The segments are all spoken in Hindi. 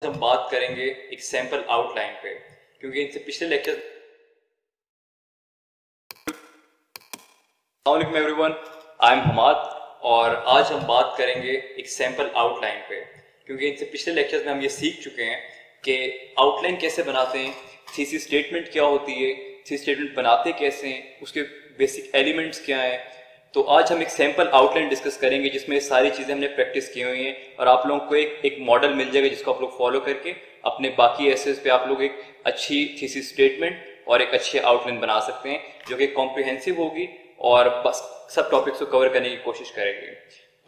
हम बात करेंगे एक सैंपल आउटलाइन पे, क्योंकि इनसे पिछले लेक्चर। अस्सलाम एवरीवन, आई एम हमाद और आज हम बात करेंगे एक सैंपल आउटलाइन पे, क्योंकि इनसे पिछले लेक्चर्स में हम ये सीख चुके हैं कि आउटलाइन कैसे बनाते हैं, थीसिस स्टेटमेंट क्या होती है, थीसिस स्टेटमेंट बनाते कैसे हैं, उसके बेसिक एलिमेंट्स क्या हैं। तो आज हम एक सैंपल आउटलाइन डिस्कस करेंगे जिसमें सारी चीज़ें हमने प्रैक्टिस की हुई हैं और आप लोगों को एक मॉडल मिल जाएगा जिसको आप लोग फॉलो करके अपने बाकी एसेस पे आप लोग एक अच्छी थीसिस स्टेटमेंट और एक अच्छी आउटलाइन बना सकते हैं जो कि कॉम्प्रिहेंसिव होगी और बस सब टॉपिक्स को कवर करने की कोशिश करेंगे।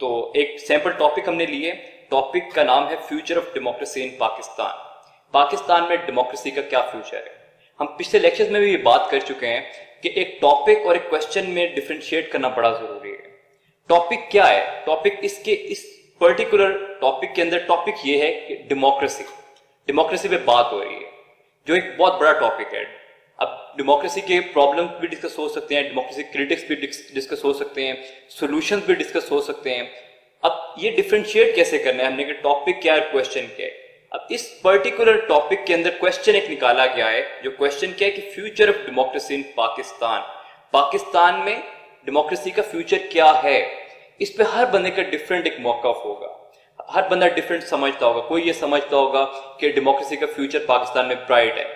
तो एक सैंपल टॉपिक हमने लिए, टॉपिक का नाम है future of democracy in Pakistan. Pakistan में डेमोक्रेसी का क्या फ्यूचर है। हम पिछले लेक्चर्स में भी ये बात कर चुके हैं कि एक टॉपिक और एक क्वेश्चन में डिफरेंशिएट करना बड़ा जरूरी है। टॉपिक क्या है? टॉपिक इस पर्टिकुलर टॉपिक के अंदर टॉपिक ये है कि डेमोक्रेसी पे बात हो रही है, जो एक बहुत बड़ा टॉपिक है। अब डेमोक्रेसी के प्रॉब्लम भी डिस्कस हो सकते हैं, डेमोक्रेसी क्रिटिक्स भी डिस्कस हो सकते हैं, सॉल्यूशंस भी डिस्कस हो सकते हैं। अब ये डिफरेंशिएट कैसे करना है हमने कि टॉपिक क्या है, क्वेश्चन क्या है। अब इस पर्टिकुलर टॉपिक के अंदर क्वेश्चन एक निकाला गया है, जो क्वेश्चन क्या है कि future of democracy in Pakistan में डेमोक्रेसी का फ्यूचर क्या है। इस पे हर बंदे का डिफरेंट एक मौक़िफ़ होगा, हर बंदा डिफरेंट समझता होगा। कोई ये समझता होगा कि डेमोक्रेसी का फ्यूचर पाकिस्तान में ब्राइट है,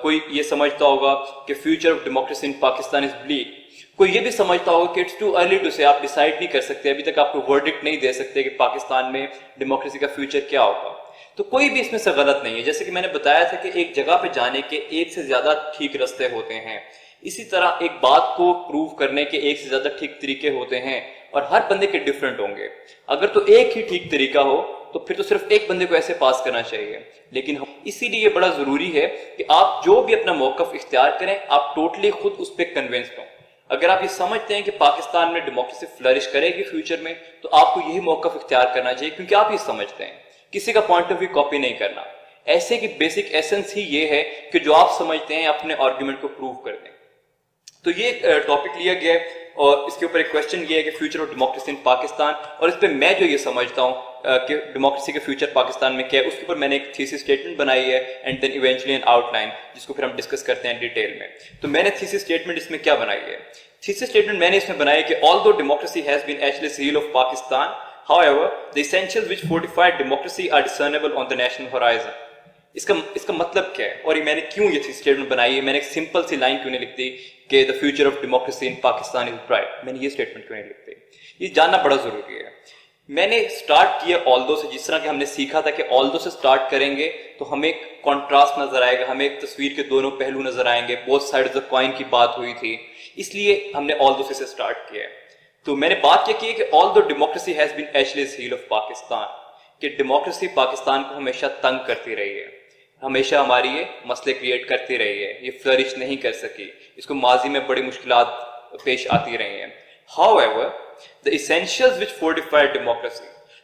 कोई ये समझता होगा कि future of democracy in Pakistan is bleak, कोई ये भी समझता होगा कि इट्स टू अर्ली टू से, आप डिसाइड नहीं कर सकते, अभी तक आपको वर्डिक्ट नहीं दे सकते कि पाकिस्तान में डेमोक्रेसी का फ्यूचर क्या होगा। तो कोई भी इसमें से गलत नहीं है। जैसे कि मैंने बताया था कि एक जगह पे जाने के एक से ज्यादा ठीक रास्ते होते हैं, इसी तरह एक बात को प्रूव करने के एक से ज्यादा ठीक तरीके होते हैं और हर बंदे के डिफरेंट होंगे। अगर तो एक ही ठीक तरीका हो तो फिर तो सिर्फ एक बंदे को ऐसे पास करना चाहिए, लेकिन हम इसीलिए बड़ा जरूरी है कि आप जो भी अपना मौक़िफ़ इख्तियार करें आप टोटली खुद उस पर कन्विंस्ड हो। अगर आप ये समझते हैं कि पाकिस्तान में डेमोक्रेसी फ्लरिश करेगी फ्यूचर में, तो आपको यही मौक़िफ़ इख्तियार करना चाहिए, क्योंकि आप ये समझते हैं। किसी का पॉइंट ऑफ व्यू कॉपी नहीं करना। ऐसे की बेसिक एसेंस ही ये है कि जो आप समझते हैं अपने आर्ग्यूमेंट को प्रूव कर दें। तो ये टॉपिक लिया गया है और इसके ऊपर एक क्वेश्चन ये है कि future of democracy in Pakistan, और इस पर मैं जो ये समझता हूँ कि डेमोक्रेसी का फ्यूचर पाकिस्तान में क्या है, उसके ऊपर मैंने एक थीसिस स्टेटमेंट बनाई है and then eventually an outline, जिसको फिर हम डिस्कस करते हैं डिटेल में। तो मैंने थीसिस स्टेटमेंट इसमें क्या बनाई है? थीसिस स्टेटमेंट मैंने इसमें बनाई है कि although democracy has been Achilles heel of Pakistan, however the essentials which fortify democracy are discernible on the national horizon। इसका मतलब क्या है और ये मैंने क्यों ये स्टेटमेंट बनाई है? मैंने एक सिंपल सी लाइन क्यों नहीं लिखती कि the future of democracy in Pakistan is bright? मैंने ये स्टेटमेंट क्यों नहीं लिखती? ये जानना बड़ा जरूरी है। मैंने स्टार्ट किया ऑल्दो से, जिस तरह कि हमने सीखा था कि ऑल्दो से स्टार्ट करेंगे तो हमें एक कॉन्ट्रास्ट नजर आएगा, हमें एक तस्वीर के दोनों पहलू नजर आएंगे, both sides of the coin की बात हुई थी, इसलिए हमने ऑल्दो से स्टार्ट किया है। तो मैंने बात ये की है कि although democracy has been Achilles heel of Pakistan, कि डेमोक्रेसी पाकिस्तान को हमेशा तंग करती रही है, हमेशा हमारी ये मसले क्रिएट करती रही है, ये फ्लरिश नहीं कर सकी, इसको माजी में बड़ी मुश्किलात पेश आती रही हैं। However the essentials which fortify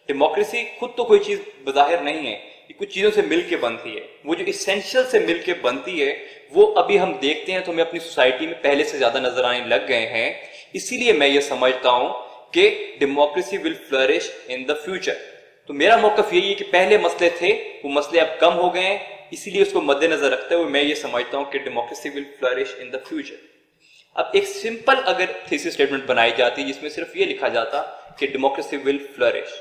democracy खुद तो कोई चीज बज़ाहिर नहीं है, ये कुछ चीजों से मिलके बनती है। वो जो एसेंशियल से मिलके बनती है वो अभी हम देखते हैं तो हमें अपनी सोसाइटी में पहले से ज्यादा नजर आने लग गए हैं। इसीलिए मैं ये समझता हूं कि democracy will flourish in the future. तो मेरा मौक़िफ़ यही है कि पहले मसले थे, वो मसले अब कम हो गए हैं, इसीलिए उसको मद्देनजर रखते हुए मैं ये समझता हूं कि democracy will flourish in the future. अब एक सिंपल अगर थीसिस स्टेटमेंट बनाई जाती जिसमें सिर्फ ये लिखा जाता कि डेमोक्रेसी विल फ्लरिश,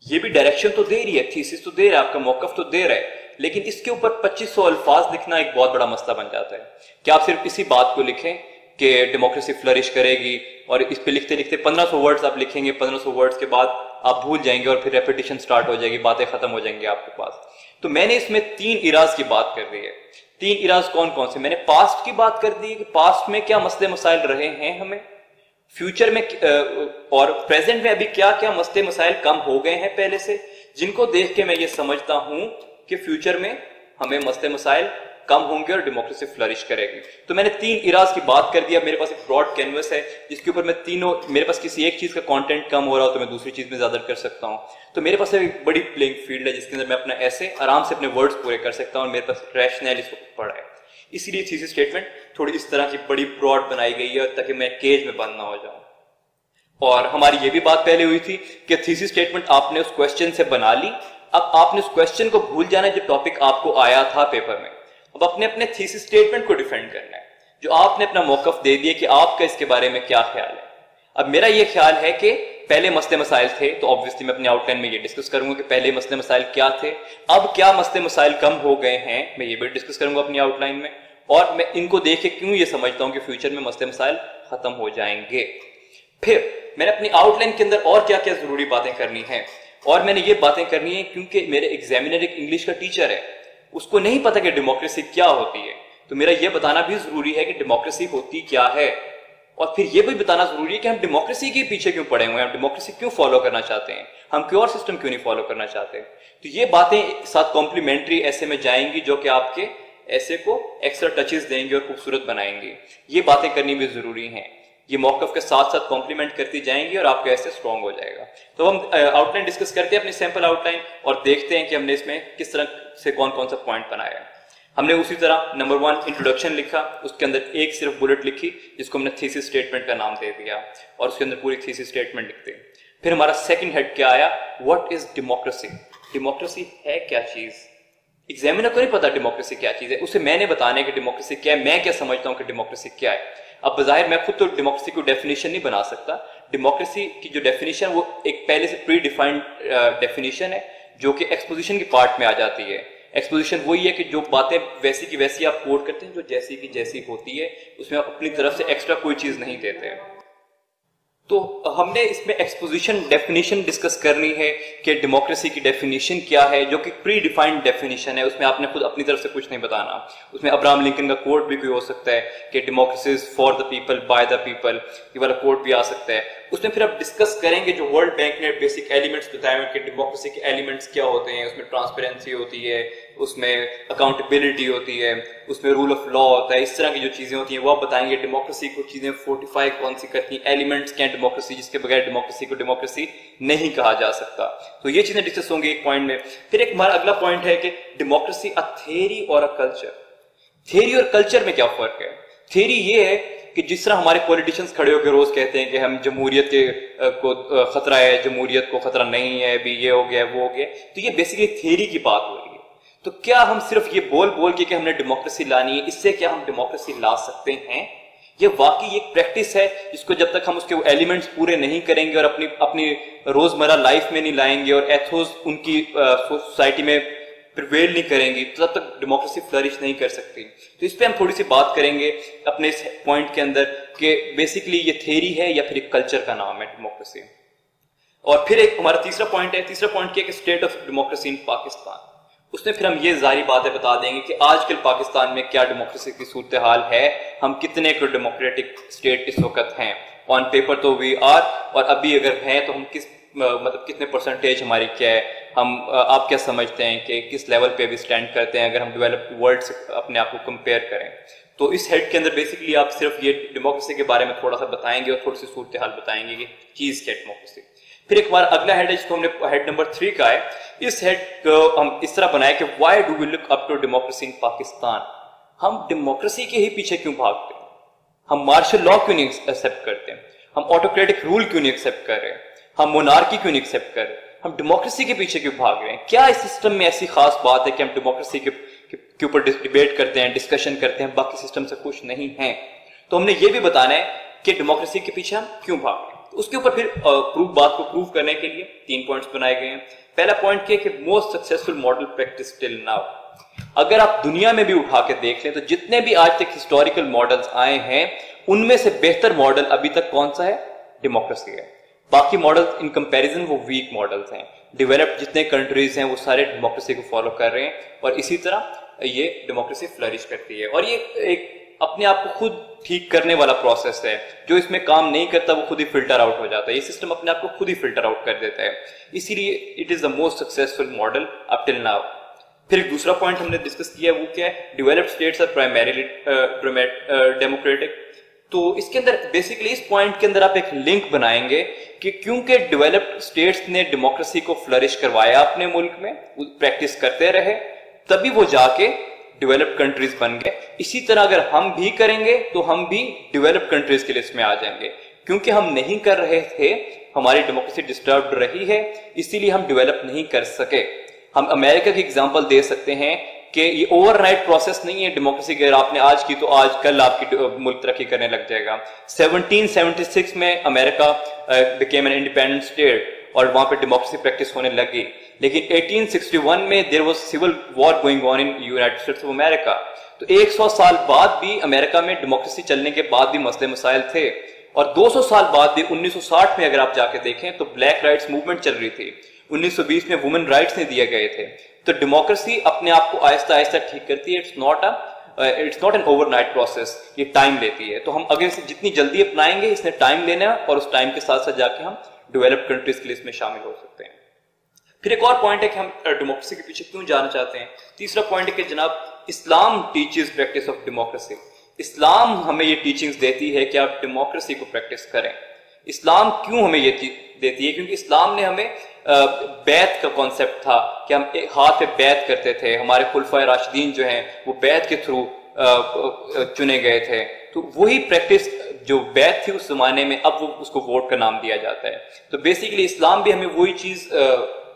ये भी डायरेक्शन तो दे रही है, थीसिस तो दे रहा है, आपका मौक़िफ़ तो दे रहा है, लेकिन इसके ऊपर 2500 अल्फाज लिखना एक बहुत बड़ा मसला बन जाता है। क्या आप सिर्फ इसी बात को लिखें कि डेमोक्रेसी फ्लरिश करेगी और इस पे लिखते लिखते 1500 वर्ड्स आप लिखेंगे, 1500 वर्ड्स के बाद आप भूल जाएंगे और फिर रेपिटेशन स्टार्ट हो जाएगी, बातें खत्म हो जाएंगी आपके पास। तो मैंने इसमें 3 इराज की बात कर दी है। 3 इराज कौन कौन से? मैंने पास्ट की बात कर दी कि पास्ट में क्या मसले मसाइल रहे हैं हमें, फ्यूचर में और प्रेजेंट में अभी क्या क्या मसले मसाइल कम हो गए हैं पहले से, जिनको देख के मैं ये समझता हूं कि फ्यूचर में हमें मसले मसाइल कम होंगे और डेमोक्रेसी फ्लरिश करेगी। तो मैंने 3 इराज की बात कर दिया। मेरे पास एक ब्रॉड कैनवस है जिसके ऊपर मैं तीनों, मेरे पास किसी एक चीज का कंटेंट कम हो रहा हो तो मैं दूसरी चीज में ज्यादा कर सकता हूं। तो मेरे पास एक बड़ी प्लेइंग फील्ड है जिसके अंदर मैं अपना ऐसे आराम से अपने वर्ड्स पूरे कर सकता हूं और मेरे पास रैशनल इसको पड़ा है। इसीलिए थीसिस स्टेटमेंट थोड़ी इस तरह की बड़ी ब्रॉड बनाई गई है ताकि मैं केज में बंद ना हो जाऊं। और हमारी ये भी बात पहले हुई थी कि थीसिस स्टेटमेंट आपने उस क्वेश्चन से बना ली अब आपने उस क्वेश्चन को भूल जाना है जो टॉपिक आपको आया था पेपर में। अब अपने अपने थीसिस स्टेटमेंट को डिफेंड करना है, जो आपने अपना मौकफ दे दिया कि आपका इसके बारे में क्या ख्याल है। अब मेरा ये ख्याल है कि पहले मसले मसाइल थे, तो ऑब्वियसली मैं अपने आउटलाइन में ये डिस्कस करूंगा कि पहले मसले मसाइल क्या थे, अब क्या मसले मसाइल कम हो गए हैं, मैं ये भी डिस्कस करूंगा अपनी आउटलाइन में, और मैं इनको देख के क्यों ये समझता हूं कि फ्यूचर में मसले मसाइल खत्म हो जाएंगे। फिर मैंने अपनी आउटलाइन के अंदर और क्या क्या जरूरी बातें करनी है, और मैंने ये बातें करनी है क्योंकि मेरे एग्जामिनर एक इंग्लिश का टीचर है, उसको नहीं पता कि डेमोक्रेसी क्या होती है, तो मेरा ये बताना भी जरूरी है कि डेमोक्रेसी होती क्या है, और फिर ये भी बताना जरूरी है कि हम डेमोक्रेसी के पीछे क्यों पड़े हुए हैं, हम डेमोक्रेसी क्यों फॉलो करना चाहते हैं, हम क्यों और सिस्टम क्यों नहीं फॉलो करना चाहते। तो ये बातें साथ कॉम्प्लीमेंट्री ऐसे में जाएंगी जो कि आपके ऐसे को एक्स्ट्रा टचेस देंगे और खूबसूरत बनाएंगे। ये बातें करनी भी जरूरी हैं, ये मौकफ के साथ साथ कॉम्प्लीमेंट करती जाएंगी और आपका ऐसे स्ट्रॉन्ग हो जाएगा। तो हम आउटलाइन डिस्कस करते हैं अपनी सैंपल आउटलाइन और देखते हैं कि हमने इसमें किस तरह से कौन कौन सा पॉइंट बनाया है। हमने उसी तरह नंबर 1 इंट्रोडक्शन लिखा, उसके अंदर एक सिर्फ बुलेट लिखी जिसको हमने थीसिस स्टेटमेंट का नाम दे दिया और उसके अंदर पूरी थीसिस स्टेटमेंट लिखते हैं। फिर हमारा सेकंड हेड क्या आया, व्हाट इज डेमोक्रेसी, डेमोक्रेसी है क्या चीज। एग्जामिनर को नहीं पता डेमोक्रेसी क्या चीज है, उसे मैंने बताना है कि डेमोक्रेसी क्या है, मैं क्या समझता हूं कि डेमोक्रेसी क्या है। अब बजाहिर मैं खुद तो डेमोक्रेसी को डेफिनेशन नहीं बना सकता, डेमोक्रेसी की जो डेफिनेशन वो एक पहले से प्री डिफाइंड डेफिनेशन है जो कि एक्सपोजिशन के पार्ट में आ जाती है। एक्सपोजिशन वही है कि जो बातें वैसी की वैसी आप कोट करते हैं, जो जैसी की जैसी होती है, उसमें आप अपनी तरफ से एक्स्ट्रा कोई चीज नहीं देते। तो हमने इसमें एक्सपोजिशन डेफिनेशन डिस्कस करनी है कि डेमोक्रेसी की डेफिनेशन क्या है, जो कि प्री डिफाइंड डेफिनेशन है, उसमें आपने खुद अपनी तरफ से कुछ नहीं बताना। उसमें अब्राहम लिंकन का कोट भी कोई हो सकता है कि democracy is for the people by the people, ये वाला कोट भी आ सकता है। उसमें फिर आप डिस्कस करेंगे जो वर्ल्ड बैंक ने बेसिक एलिमेंट्स बताए हैं कि डेमोक्रेसी के एलिमेंट्स क्या होते हैं। उसमें ट्रांसपेरेंसी होती है, उसमें अकाउंटेबिलिटी होती है, उसमें रूल ऑफ लॉ होता है, इस तरह की जो चीजें होती हैं वो आप बताएंगे। डेमोक्रेसी को चीजें फोर्टिफाई कौन सी करती हैं, एलिमेंट्स क्या है डेमोक्रेसी जिसके बगैर डेमोक्रेसी को डेमोक्रेसी नहीं कहा जा सकता। तो ये चीजें डिस्कस होंगी एक पॉइंट में। फिर एक हमारा अगला पॉइंट है कि डेमोक्रेसी अ थ्योरी और अ कल्चर। थ्योरी और कल्चर में क्या फर्क है। थ्योरी ये है कि जिस तरह हमारे पॉलिटिशियंस खड़े होकर रोज कहते हैं कि हम जमहूरियत को खतरा है, जमहूरियत को खतरा नहीं है, अभी ये हो गया वो हो गया, तो ये बेसिकली थ्योरी की बात हो रही है। तो क्या हम सिर्फ ये बोल बोल के कि हमने डेमोक्रेसी लानी है, इससे क्या हम डेमोक्रेसी ला सकते हैं। ये वाकई एक प्रैक्टिस है जिसको जब तक हम उसके एलिमेंट्स पूरे नहीं करेंगे और अपनी अपनी रोजमर्रा लाइफ में नहीं लाएंगे और एथोस उनकी सोसाइटी में प्रिवेल नहीं करेंगी, तो तब तक डेमोक्रेसी फ्लरिश नहीं कर सकती। तो इस पे हम थोड़ी सी बात करेंगे अपने इस पॉइंट के अंदर कि बेसिकली ये थ्योरी है या फिर एक कल्चर का नाम है डेमोक्रेसी। और फिर एक हमारा तीसरा पॉइंट है, तीसरा पॉइंट क्या है कि state of democracy in Pakistan. उसमें फिर हम ये जारी बातें बता देंगे कि आजकल पाकिस्तान में क्या डेमोक्रेसी की सूरत हाल है, हम कितने को डेमोक्रेटिक स्टेट इस वक्त हैं। ऑन पेपर तो वी आर, और अभी अगर हैं तो हम किस मतलब कितने परसेंटेज हमारी क्या है, हम आप क्या समझते हैं कि किस लेवल पे भी स्टैंड करते हैं अगर हम डेवलप्ड वर्ल्ड से अपने आप को कंपेयर करें। तो इस हेड के अंदर बेसिकली आप सिर्फ ये डेमोक्रेसी के बारे में थोड़ा सा बताएंगे और थोड़ी सी सूरत हाल बताएंगे कि चीज क्या डेमोक्रेसी। फिर एक बार अगला हेड है जिसको हमने हेड नंबर 3 का है, इस हेड को हम इस तरह बनाए कि why do we look up to democracy in Pakistan. हम डेमोक्रेसी के ही पीछे क्यों भागते हैं, हम मार्शल लॉ क्यों नहीं एक्सेप्ट करते, हम ऑटोक्रेटिक रूल क्यों नहीं एक्सेप्ट कर रहे, हम मोनार्की क्यों नहीं एक्सेप्ट कर रहे, हम डेमोक्रेसी के पीछे क्यों भाग रहे हैं। क्या इस सिस्टम में ऐसी खास बात है कि हम डेमोक्रेसी के ऊपर डिबेट करते हैं, डिस्कशन करते हैं, बाकी सिस्टम से खुश नहीं हैं। तो हमने ये भी बताना है कि डेमोक्रेसी के पीछे हम क्यों भाग रहे हैं। उसके ऊपर फिर बात को प्रूव करने के लिए 3 पॉइंट्स बनाए गए हैं। पहला पॉइंट क्या है कि most successful model practice till now. अगर आप दुनिया में भी उठा के देख लें तो जितने भी आज तक हिस्टोरिकल मॉडल्स आए हैं उनमें से बेहतर मॉडल अभी तक कौन सा है, डेमोक्रेसी है। बाकी मॉडल्स इन कंपैरिजन वो वीक मॉडल्स हैं। डेवलप्ड जितने कंट्रीज हैं वो सारे डेमोक्रेसी को फॉलो कर रहे हैं और इसी तरह ये डेमोक्रेसी फ्लरिश करती है। और ये एक अपने आप को खुद ठीक करने वाला प्रोसेस है, जो इसमें काम नहीं करता वो खुद ही फिल्टर आउट हो जाता है। ये सिस्टम अपने आप को खुद ही फिल्टर आउट कर देता है, इसीलिए it is the most successful model up till now. फिर दूसरा पॉइंट हमने डिस्कस किया वो क्या है, developed states are primarily democratic. तो इसके अंदर बेसिकली इस पॉइंट के अंदर आप एक लिंक बनाएंगे कि क्योंकि डेवलप्ड स्टेट्स ने डेमोक्रेसी को फ्लरिश करवाया अपने मुल्क में, प्रैक्टिस करते रहे, तभी वो जाके डेवलप्ड कंट्रीज बन गए। इसी तरह अगर हम भी करेंगे तो हम भी डेवलप्ड कंट्रीज की लिस्ट में आ जाएंगे। क्योंकि हम नहीं कर रहे थे, हमारी डेमोक्रेसी डिस्टर्ब रही है, इसीलिए हम डेवलप नहीं कर सके। हम अमेरिका की एग्जांपल दे सकते हैं कि ये ओवरनाइट प्रोसेस नहीं है डेमोक्रेसी के, आपने आज की तो आज कल आपकी मुल्क तरक्की करने लग जाएगा। 1776 में America became an independent state और वहां पे डेमोक्रेसी प्रैक्टिस होने लगी, लेकिन 1861 में there was civil war going on in United States of America. तो 100 साल बाद भी अमेरिका में डेमोक्रेसी चलने के बाद भी मसले मसाइल थे, और 200 साल बाद भी 1960 में अगर आप जाके देखें तो ब्लैक राइट्स मूवमेंट चल रही थी, 1920 में वुमेन राइट्स नहीं दिए गए थे। तो डेमोक्रेसी अपने आप को आहिस्ता आहिस्ता ठीक करती है, it's not an overnight process, ये टाइम लेती है। तो हम अगर इसे जितनी जल्दी अपनाएंगे, इसने टाइम लेना है, और उस टाइम के साथ साथ जाके हम डेवलप्ड कंट्रीज के लिए इसमें शामिल हो सकते हैं। फिर एक और पॉइंट है कि हम डेमोक्रेसी के पीछे क्यों जाना चाहते हैं। तीसरा पॉइंट है कि जनाब इस्लाम टीचेस प्रैक्टिस ऑफ डेमोक्रेसी। इस्लाम हमें ये टीचिंग्स देती है कि आप डेमोक्रेसी को प्रैक्टिस करें। इस्लाम क्यों हमें ये देती है? क्योंकि इस्लाम ने हमें बैत का कॉन्सेप्ट था कि हम एक हाथ पे बैत करते थे, हमारे खुलफाए राशिदीन जो हैं वो बैत के थ्रू चुने गए थे। तो वही प्रैक्टिस जो बैत थी उस जमाने में, अब वो उसको वोट का नाम दिया जाता है। तो बेसिकली इस्लाम भी हमें वही चीज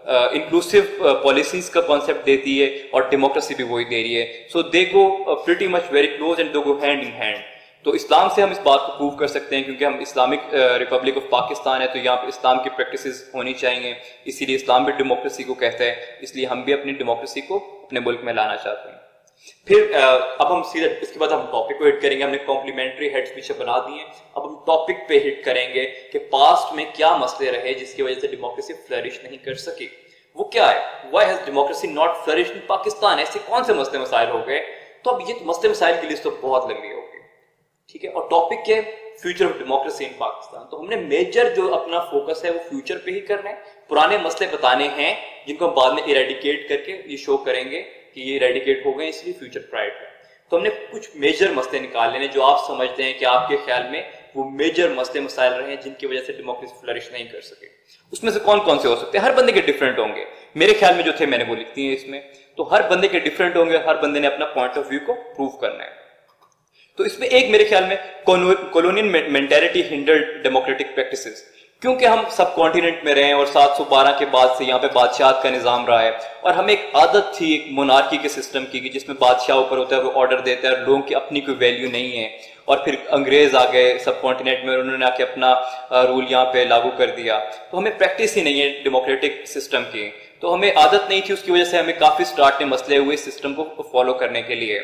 इंक्लूसिव पॉलिसीज का कॉन्सेप्ट देती है, और डेमोक्रेसी भी वही दे रही है। So they go pretty much very close and they go hand in hand. तो इस्लाम से हम इस बात को प्रूव कर सकते हैं, क्योंकि हम इस्लामिक रिपब्लिक ऑफ पाकिस्तान है, तो यहाँ पे इस्लाम की प्रैक्टिसेस होनी चाहिए, इसीलिए इस्लाम भी डेमोक्रेसी को कहता है, इसलिए हम भी अपनी डेमोक्रेसी को अपने मुल्क में लाना चाहते हैं। फिर अब हम सीधा इसके बाद हम टॉपिक को हिट करेंगे। हमने कॉम्प्लीमेंट्री हेड्स पीछे बना दिए, अब हम टॉपिक पे हिट करेंगे कि पास्ट में क्या मसले रहे जिसकी वजह से डेमोक्रेसी फ्लरिश नहीं कर सकी। वो क्या है? Why has democracy not flourished इन पाकिस्तान? ऐसे कौन से मसले मसाइल हो गए? तो अब ये मसले मसाइल की लिस्ट तो बहुत लंबी होगी, ठीक है। और टॉपिक क्या है? Future of democracy in Pakistan. तो हमने मेजर जो अपना फोकस है वो फ्यूचर पे ही करना है, पुराने मसले बताने हैं जिनको हम बाद में इरेडिकेट करके ये शो करेंगे कि ये इरेडिकेट हो गए, इसलिए फ्यूचर प्राइड है। तो हमने कुछ मेजर मसले निकाल लेने जो आप समझते हैं कि आपके ख्याल में वो मेजर मसले मसाइल रहे हैं जिनकी वजह से डेमोक्रेसी फ्लरिश नहीं कर सके। उसमें से कौन कौन से हो सकते हैं? हर बंदे के डिफरेंट होंगे, मेरे ख्याल में जो थे मैंने वो लिखती है इसमें। तो हर बंदे के डिफरेंट होंगे, हर बंदे ने अपना पॉइंट ऑफ व्यू को प्रूव करना है। तो इसमें एक मेरे ख्याल में colonial mentality hindered democratic practices, क्योंकि हम सब कॉन्टिनेंट में रहे और 712 के बाद से यहाँ पे बादशाह का निजाम रहा है, और हमें एक आदत थी एक मोनार्की के सिस्टम की जिसमें बादशाह ऊपर होता है, वो ऑर्डर देता है, लोगों की अपनी कोई वैल्यू नहीं है। और फिर अंग्रेज आ गए सब कॉन्टिनेंट में, उन्होंने आके अपना रूल यहाँ पे लागू कर दिया। तो हमें प्रैक्टिस ही नहीं है डेमोक्रेटिक सिस्टम की, तो हमें आदत नहीं थी, उसकी वजह से हमें काफी स्टार्ट में मसले हुए सिस्टम को फॉलो करने के लिए।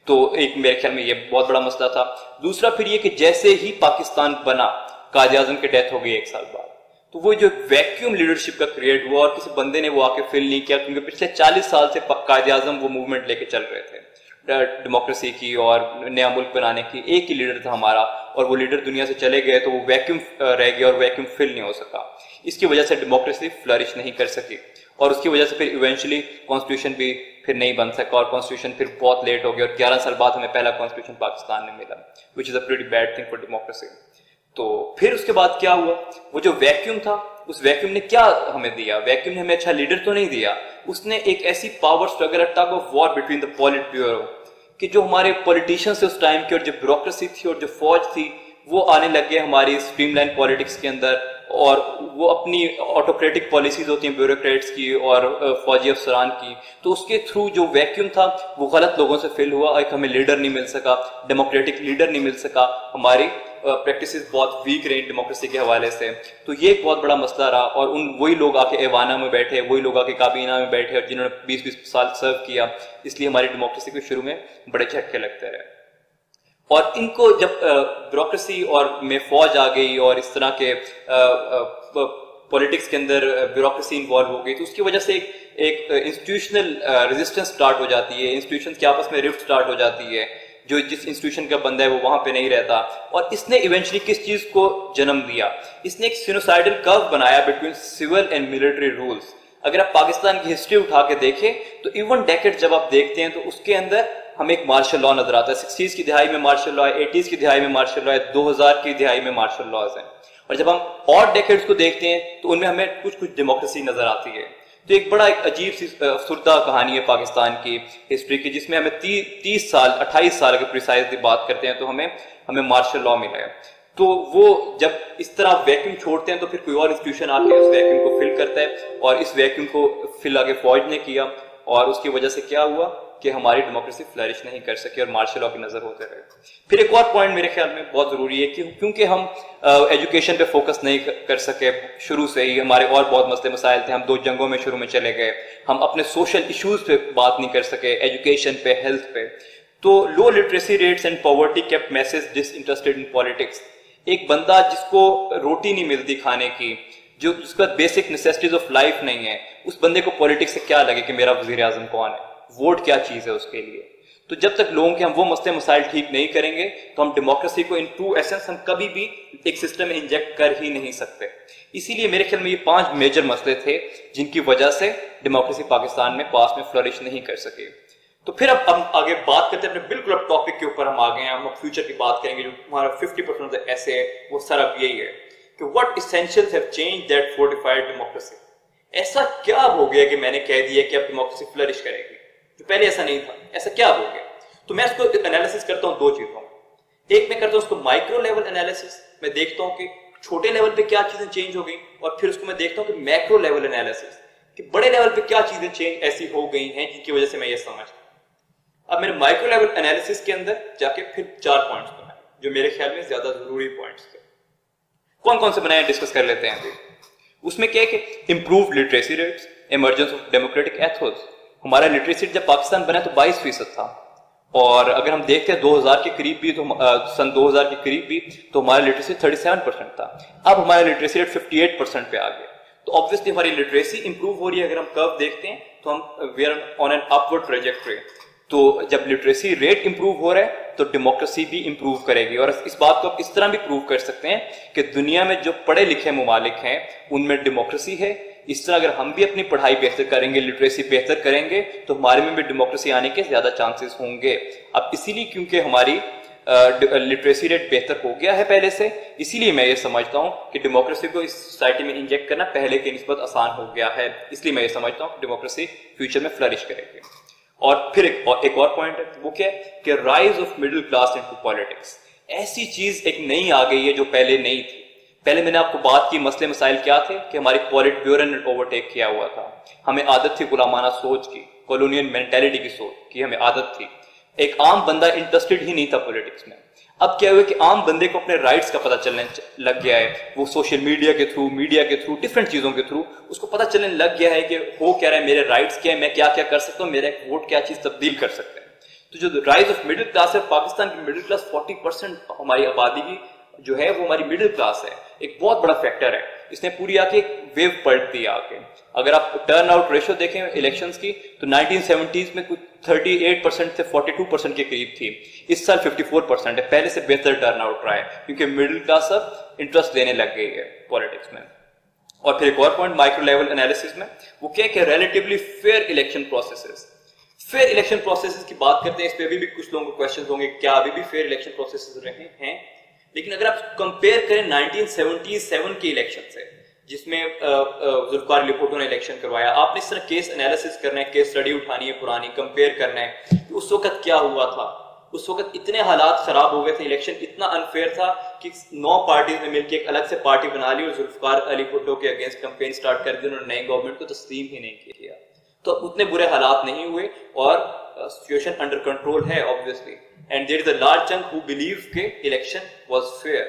तो एक मेरे ख्याल में ये बहुत बड़ा मसला था। दूसरा फिर ये कि जैसे ही पाकिस्तान बना, कायद आजम की डेथ हो गई 1 साल बाद, तो वो जो वैक्यूम लीडरशिप का क्रिएट हुआ और किसी बंदे ने वो आके फिल नहीं किया, क्योंकि पिछले 40 साल से कायद आजम वो मूवमेंट लेके चल रहे थे डेमोक्रेसी की और नया मुल्क बनाने की। एक ही लीडर था हमारा, और वो लीडर दुनिया से चले गए, तो वो वैक्यूम रह गया और वैक्यूम फिल नहीं हो सका। इसकी वजह से डेमोक्रेसी फ्लरिश नहीं कर सकी, और उसकी वजह से फिर इवेंचुअली कॉन्स्टिट्यूशन भी फिर नहीं बन सका, और कॉन्स्टिट्यूशन फिर बहुत लेट हो गया, और 11 साल बाद हमें पहला कॉन्स्टिट्यूशन पाकिस्तान में मिला, which is a pretty bad thing for democracy. तो फिर उसके बाद क्या हुआ? वो जो वैक्यूम था, उस वैक्यूम ने क्या हमें दिया? वैक्यूम ने हमें अच्छा लीडर तो नहीं दिया, उसने एक ऐसी power struggle, tug of war between the politburo, कि जो हमारे पॉलिटिशियंस थे उस टाइम के, और जो ब्यूरोक्रेसी थी और जो फौज थी, वो आने लग गए हमारी स्ट्रीमलाइन पॉलिटिक्स के अंदर, और वो अपनी ऑटोक्रेटिक पॉलिसीज होती हैं ब्यूरोक्रेट्स की और फौजी अफसरान की, तो उसके थ्रू जो वैक्यूम था वो गलत लोगों से फिल हुआ, एक हमें लीडर नहीं मिल सका, डेमोक्रेटिक लीडर नहीं मिल सका, हमारी प्रैक्टिसेस बहुत वीक रही डेमोक्रेसी के हवाले से। तो ये एक बहुत बड़ा मसला रहा, और वही लोग आके ऐवाना में बैठे, वही लोग आके काबीना में बैठे, और जिन्होंने 20-20 साल सर्व किया, इसलिए हमारी डेमोक्रेसी को शुरू में बड़े झटके लगते रहे। और इनको जब ब्यूरोक्रेसी और में फौज आ गई और इस तरह के पॉलिटिक्स के अंदर ब्यूरोक्रेसी इन्वॉल्व हो गई, तो उसकी वजह से एक इंस्टीट्यूशनल रेजिस्टेंस स्टार्ट हो जाती है, इंस्टीट्यूशंस के आपस में रिफ्ट स्टार्ट हो जाती है, जो जिस इंस्टीट्यूशन का बंदा है वो वहां पे नहीं रहता। और इसने इवेंचुअली किस चीज को जन्म दिया? इसने एक सिनोसाइडल कर्व बनाया between civil and military rules. अगर आप पाकिस्तान की हिस्ट्री उठा के देखें तो इवन डेकेड जब आप देखते हैं तो उसके अंदर हमें एक मार्शल लॉ नजर आता है। 60s की दिहाई में मार्शल लॉ है, 80s की दिहाई में मार्शल लॉ है, 2000 की दिहाई में मार्शल लॉज हैं। और जब हम और डेकेड्स को देखते हैं तो उनमें हमें कुछ कुछ डेमोक्रेसी नजर आती है। तो एक बड़ा एक अजीब सी अफसुर्दा कहानी है पाकिस्तान की हिस्ट्री की, जिसमें हमें 30 साल 28 साल की प्रिसाइजली बात करते हैं तो हमें मार्शल लॉ मिला है। तो वो जब इस तरह वैक्यूम छोड़ते हैं तो फिर कोई और इंस्टीट्यूशन आके उस वैक्यूम को फिल करता है, और इस वैक्यूम को फिल आगे फौज ने किया, और उसकी वजह से क्या हुआ कि हमारी डेमोक्रेसी फ्लरिश नहीं कर सकी और मार्शल लॉ की नजर होते रहे। फिर एक और पॉइंट मेरे ख्याल में बहुत जरूरी है कि क्योंकि हम एजुकेशन पे फोकस नहीं कर सके शुरू से ही, हमारे और बहुत मसले मसाइल थे, हम 2 जंगों में शुरू में चले गए, हम अपने सोशल इश्यूज पे बात नहीं कर सके, एजुकेशन पे, हेल्थ पे, तो लो literacy rates and poverty kept message disinterested in politics. एक बंदा जिसको रोटी नहीं मिलती खाने की, जो जिसका बेसिक नेसेसिटीज ऑफ लाइफ नहीं है, उस बंदे को पॉलिटिक्स से क्या लगे कि मेरा वजीर आजम कौन है, वोट क्या चीज है उसके लिए। तो जब तक लोगों के हम वो मसले मसाइल ठीक नहीं करेंगे तो हम डेमोक्रेसी को इन ट्रू एसेंस हम कभी भी एक सिस्टम में इंजेक्ट कर ही नहीं सकते। इसीलिए मेरे ख्याल में ये 5 मेजर मसले थे जिनकी वजह से डेमोक्रेसी पाकिस्तान में पास में फ्लरिश नहीं कर सके। तो फिर अब हम आगे बात करते हैं अपने बिल्कुल अब टॉपिक के ऊपर हम आ गए हैं, हम फ्यूचर की बात करेंगे। जो हमारा 50% ऑफ द एसे है वो सर अब यही है कि what essentials have changed that fortified democracy. ऐसा क्या हो गया कि मैंने कह दिया कि अब डेमोक्रेसी फ्लरिश करेगी, जो पहले ऐसा नहीं था, ऐसा क्या हो गया? तो मैं इसको एनालिसिस करता हूं 2 चीजों में। एक मैं करता हूं उसको माइक्रो लेवल एनालिसिस, मैं देखता हूं कि छोटे लेवल पे क्या चीजें चेंज हो गई, और फिर उसको मैं देखता हूं कि मैक्रो लेवल एनालिसिस कि बड़े लेवल पे क्या चीजें चेंज ऐसी हो गई हैं जिनकी वजह से मैं ये समझता हूं। अब मेरे माइक्रो लेवल एनालिसिस के अंदर जाके फिर 4 पॉइंट्स बनाए जो मेरे ख्याल में ज्यादा जरूरी पॉइंट्स थे। कौन कौन से बनाए डिस्कस कर लेते हैं अभी। उसमें क्या है कि improve literacy rates, emergence of democratic Athos. हमारा लिटरेसी रेट जब पाकिस्तान बना तो 22% था, और अगर हम देखते हैं 2000 के करीब भी, तो सन 2000 के करीब भी तो हमारा लिटरेसी 37% था। अब हमारा लिटरेसी रेट 58% पे आ गया। तो ऑब्वियसली हमारी लिटरेसी इंप्रूव हो रही है। अगर हम कर्व देखते हैं तो हम we are on an upward trajectory. तो जब लिटरेसी रेट इंप्रूव हो रहा है तो डेमोक्रेसी भी इंप्रूव करेगी। और इस बात को आप इस तरह भी प्रूव कर सकते हैं कि दुनिया में जो पढ़े लिखे ममालिक हैं उनमें डेमोक्रेसी है। इस तरह अगर हम भी अपनी पढ़ाई बेहतर करेंगे, लिटरेसी बेहतर करेंगे, तो हमारे में भी डेमोक्रेसी आने के ज्यादा चांसेस होंगे। अब इसीलिए क्योंकि हमारी लिटरेसी रेट बेहतर हो गया है पहले से, इसीलिए मैं ये समझता हूं कि डेमोक्रेसी को इस सोसाइटी में इंजेक्ट करना पहले के निस्बत आसान हो गया है। इसलिए मैं ये समझता हूं कि डेमोक्रेसी फ्यूचर में फ्लरिश करेगी। और फिर एक और पॉइंट है, वो क्या है कि rise of middle class into politics. ऐसी चीज एक नई आ गई है जो पहले नहीं थी। पहले मैंने आपको बात की मसले मसाइल क्या थे कि हमारी पॉलिट ब्यूरो ने ओवरटेक किया हुआ था, हमें आदत थी गुलामाना सोच की, कॉलोनियल मेंटालिटी की सोच की हमें आदत थी। एक आम बंदा इंटरेस्टेड ही नहीं था पॉलिटिक्स में। अब क्या हुआ कि आम बंदे को अपने राइट्स का पता चलने लग गया है। वो सोशल मीडिया के थ्रू डिफरेंट चीजों के थ्रू उसको पता चलने लग गया है कि हो क्या रहा है, मेरे राइट्स क्या है, मैं क्या क्या कर सकता हूँ, मेरा एक वोट क्या चीज तब्दील कर सकता है। तो जो राइज ऑफ मिडिल क्लास है, पाकिस्तान की मिडिल क्लास 40% हमारी आबादी की जो है वो हमारी मिडिल क्लास है, एक बहुत बड़ा फैक्टर है। इसने पूरी आके एक वेव पलट दी आके। अगर आप टर्न आउट रेशियो देखें इलेक्शंस की तो 1970s में कुछ 38% से 42% के करीब थी। इस साल 54% है, पहले से बेहतर टर्न आउट रहा है क्योंकि मिडिल क्लास अब इंटरेस्ट लेने लग गई है पॉलिटिक्स में। और फिर एक और पॉइंट माइक्रो लेवल एनालिसिस में, वो क्या है, relatively fair election processes. Fair election processes की बात करते हैं, इस पे भी कुछ लोगों को क्वेश्चन होंगे क्या अभी भी फेयर इलेक्शन प्रोसेसेस रहे हैं। लेकिन अगर आप कंपेयर करें 1977 के इलेक्शन से, जिसमें जुल्फिकार अली भुट्टो ने इलेक्शन करवाया, आपने इस तरह केस एनालिसिस करना है, केस स्टडी उठानी है पुरानी, कंपेयर करना है कि उस वक्त क्या हुआ था। उस वक्त इतने हालात खराब हो गए थे, इलेक्शन इतना अनफेयर था कि 9 पार्टीज ने मिलकर एक अलग से पार्टी बना ली और जुल्फिकार अली भुट्टो के अगेंस्ट कैंपेन स्टार्ट कर दी। उन्होंने नई गवर्नमेंट को तस्लीम ही नहीं किया। तो उतने बुरे हालात नहीं हुए और सिचुएशन अंडर कंट्रोल है obviously. And there is a large chunk who believe के इलेक्शन वाज फेयर।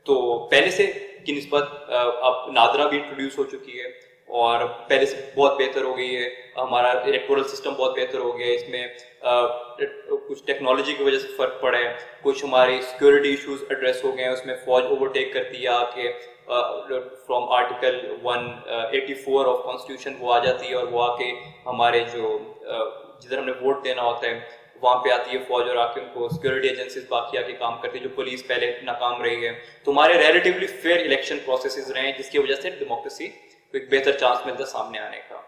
तो पहले से की निस्बत अब नादरा भी इंट्रोड्यूस हो चुकी है और पहले से बहुत बेहतर हो गई है। हमारा इलेक्टोरल सिस्टम बहुत बेहतर हो गया है। इसमें कुछ टेक्नोलॉजी की वजह से फर्क पड़ा है, कुछ हमारे सिक्योरिटी इश्यूज एड्रेस हो गए हैं। उसमें फौज ओवरटेक करती है आके, फ्रॉम आर्टिकल 184 ऑफ कॉन्स्टिट्यूशन वो आ जाती है और वो आके हमारे जो जिधर हमने वोट देना होता है वहां पे आती है फौज और आके उनको सिक्योरिटी एजेंसीज बाकी आके काम करती है, जो पुलिस पहले नाकाम रही है। तो हमारे रिलेटिवली फेयर इलेक्शन प्रोसेसेस रहे हैं जिसकी वजह से डेमोक्रेसी को एक बेहतर चांस मिलता है सामने आने का।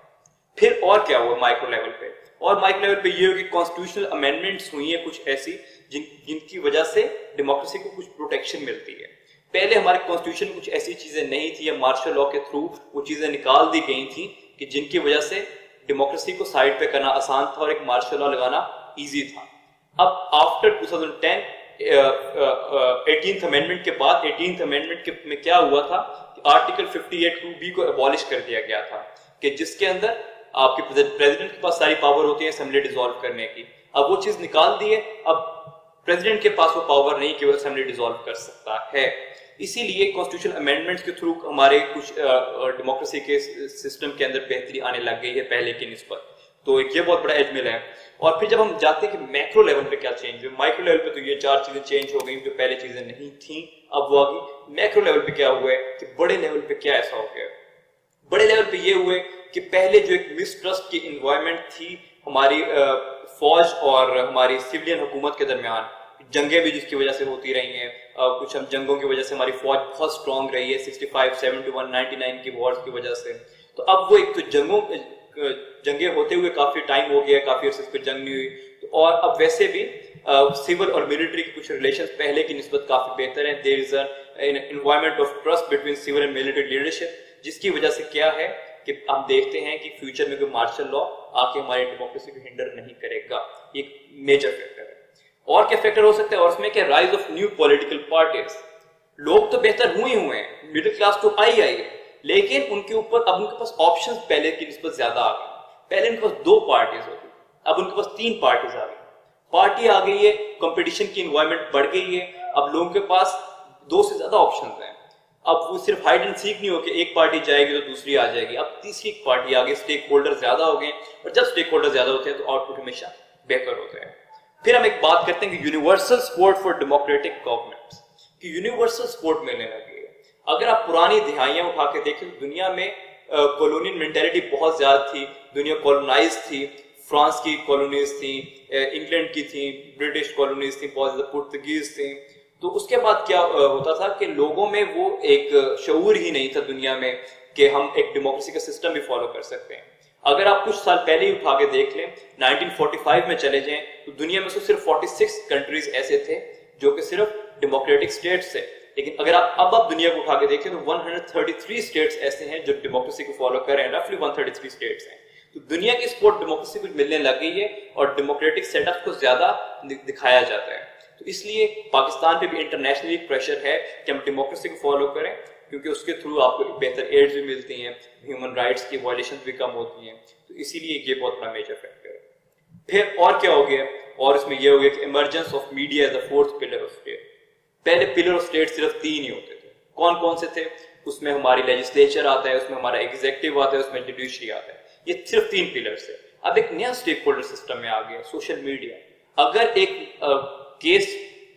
फिर और क्या हुआ माइक्रो लेवल पे, और माइक्रो लेवल पे ये हो कि कॉन्स्टिट्यूशनल अमेंडमेंट्स हुई है कुछ ऐसी जिनकी वजह से डेमोक्रेसी को कुछ प्रोटेक्शन मिलती है। पहले हमारे कॉन्स्टिट्यूशन में कुछ ऐसी चीजें नहीं थी या मार्शल लॉ के थ्रू वो चीजें निकाल दी गई थी कि जिनकी वजह से डेमोक्रेसी को साइड पे करना आसान था और एक मार्शल लॉ लगाना इजी था। अब आफ्टर 2010 18th अमेंडमेंट के बाद 18th अमेंडमेंट में क्या हुआ था कि आर्टिकल 58(2)B को अबॉलिश कर दिया गया था कि जिसके अंदर आपके प्रेसिडेंट के पास सारी पावर होती है असेंबली डिसॉल्व करने की। अब वो चीज निकाल दी है, अब प्रेसिडेंट के पास वो पावर नहीं कि वो असेंबली डिसॉल्व कर सकता है। इसीलिए कॉन्स्टिट्यूशन अमेंडमेंट्स के थ्रू हमारे कुछ डेमोक्रेसी के सिस्टम के अंदर बेहतरी आने लग गई है पहले की निस्बत। तो ये बहुत बड़ा एजमिल है। और फिर जब हम जाते हैं कि मैक्रो लेवल पे क्या चेंज हुआ, माइक्रो लेवल पे तो ये 4 चीजें चेंज हो गई जो पहले चीजें नहीं थी, अब वो आ गई। मैक्रो लेवल पे क्या हुआ है कि बड़े लेवल पे क्या ऐसा हो गया। बड़े लेवल पे ये हुए कि पहले जो एक मिसट्रस्ट की इन्वायरमेंट थी हमारी फौज और हमारी सिविलियन हुकूमत के दरमियान, जंगें भी जिसकी वजह से होती रही हैं, कुछ हम जंगों की वजह से हमारी फौज बहुत स्ट्रांग रही है 65, 71, 99 की वॉर्स की वजह से। तो अब वो एक तो जंगे होते हुए काफी टाइम हो गया, काफी अर्से पे जंग नहीं हुई। तो और अब वैसे भी सिविल और मिलिट्री के कुछ रिलेशंस पहले की निस्बत काफी बेहतर है। There is an environment of trust between civil and military leadership, जिसकी वजह से क्या है कि हम देखते हैं कि फ्यूचर में कोई मार्शल लॉ आके हमारी डेमोक्रेसी को हिंडर नहीं करेगा। एक मेजर फैक्टर है। और क्या फैक्टर हो सकता है, और उसमें क्या, rise of new political parties. लोग तो बेहतर हुए हैं, मिडिल क्लास तो आई है, लेकिन उनके ऊपर अब उनके पास ऑप्शंस पहले की निस्बत ज्यादा आ गए। पहले उनके पास 2 पार्टीज होती, अब उनके पास 3 पार्टीज आ गई। पार्टी आ गई है, कंपटीशन की एनवायरनमेंट बढ़ गई है, अब लोगों के पास 2 से ज्यादा ऑप्शंस हैं। अब वो सिर्फ हाइड एंड सीक नहीं हो कि एक पार्टी जाएगी तो दूसरी आ जाएगी, अब तीसरी पार्टी आ गई। स्टेक होल्डर ज्यादा हो गए, और जब स्टेक होल्डर ज्यादा होते हैं तो आउटपुट हमेशा बेहतर होता है। फिर हम एक बात करते हैं कि universal support for democratic governments, कि यूनिवर्सल सपोर्ट मिलने लगी है। अगर आप पुरानी दिहाइयां उठा के देखें तो दुनिया में कॉलोनियल मेंटेलिटी बहुत ज्यादा थी, दुनिया कॉलोनाइज थी। फ्रांस की कॉलोनीज थी, इंग्लैंड की थी, ब्रिटिश कॉलोनीज थी, बहुत ज्यादा पुर्तगीज थी। तो उसके बाद क्या होता था कि लोगों में वो एक शऊर ही नहीं था दुनिया में कि हम एक डेमोक्रेसी का सिस्टम भी फॉलो कर सकते हैं। अगर आप कुछ साल पहले ही उठा के देख लें, 1945 में चले जाएं तो दुनिया में से सिर्फ 46 कंट्रीज ऐसे थे जो कि सिर्फ डेमोक्रेटिक स्टेट्स थे। लेकिन अगर आप दुनिया को उठा के देखें तो 133 स्टेट्स ऐसे हैं जो डेमोक्रेसी को फॉलो कर रहे हैं, रफली 133 स्टेट्स हैं। तो दुनिया की सपोर्ट डेमोक्रेसी को मिलने लग गई है और डेमोक्रेटिक सेटअप को ज्यादा दिखाया जाता है। तो इसलिए पाकिस्तान पे भी इंटरनेशनली प्रेशर है कि हम डेमोक्रेसी को फॉलो करें, क्योंकि उसके थ्रू आपको बेहतर एड्स भी मिलती हैं, ह्यूमन राइट्स की वायलेशन भी कम होती हैं। तो इसीलिए ये बहुत बड़ा मेजर फैक्टर है। फिर और क्या हो गया, और इसमें यह हो गया कि emergence of media as the 4th pillar of state. पहले पिलर ऑफ स्टेट सिर्फ 3 ही होते थे। कौन कौन से थे? उसमें हमारी लेजिस्लेचर आता है, उसमें हमारा एग्जीक्यूटिव आता है, उसमें जुडिशरी आता है। ये सिर्फ 3 पिलर्स है। अब एक नया स्टेक होल्डर सिस्टम में आ गया, सोशल मीडिया। अगर एक केस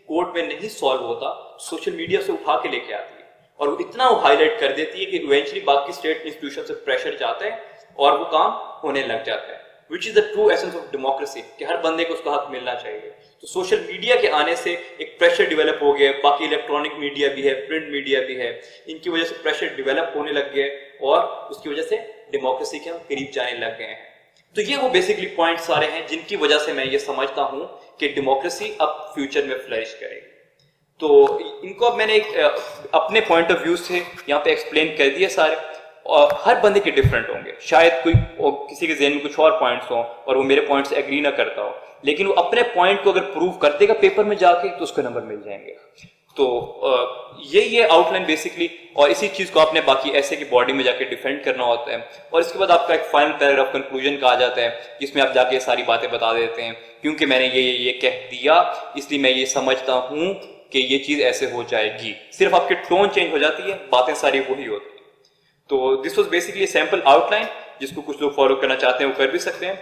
कोर्ट में नहीं सॉल्व होता, सोशल मीडिया से उठा के लेके आती है और वो इतना हाईलाइट कर देती है कि इवेंचुअली बाकी स्टेट इंस्टीट्यूशन से प्रेशर जाता है और वो काम होने लग जाता है। Which is the true essence of democracy, कि हर बंदे को उसका हक मिलना चाहिए। तो सोशल मीडिया के आने से एक प्रेशर डेवलप हो गया। बाकी इलेक्ट्रॉनिक मीडिया भी है, प्रिंट मीडिया भी है, इनकी वजह से प्रेशर डेवलप होने लग गया और उसकी वजह से डेमोक्रेसी के हम करीब जाने लग गए हैं। तो ये वो बेसिकली पॉइंट सारे हैं जिनकी वजह से मैं ये समझता हूं कि डेमोक्रेसी अब फ्यूचर में फ्लरिश करेगी। तो इनको अब मैंने एक अपने पॉइंट ऑफ व्यू से यहाँ पे एक्सप्लेन कर दिए सारे, और हर बंदे के डिफरेंट होंगे। शायद कोई किसी के ज़हन में कुछ और पॉइंट्स हो और वो मेरे पॉइंट से एग्री ना करता हो, लेकिन वो अपने पॉइंट को अगर प्रूव कर देगा पेपर में जाके तो उसको नंबर मिल जाएंगे। तो यही है आउटलाइन बेसिकली, और इसी चीज को आपने बाकी ऐसे की बॉडी में जाके डिफेंड करना होता है। और इसके बाद आपका एक फाइनल पैराग्राफ कंक्लूजन का आ जाता है जिसमें आप जाके सारी बातें बता देते हैं, क्योंकि मैंने ये कह दिया इसलिए मैं ये समझता हूं कि ये चीज ऐसे हो जाएगी। सिर्फ आपकी टोन चेंज हो जाती है, बातें सारी वही होती है। तो this was basically sample outline, जिसको कुछ लोग फॉलो करना चाहते हैं वो कर भी सकते हैं।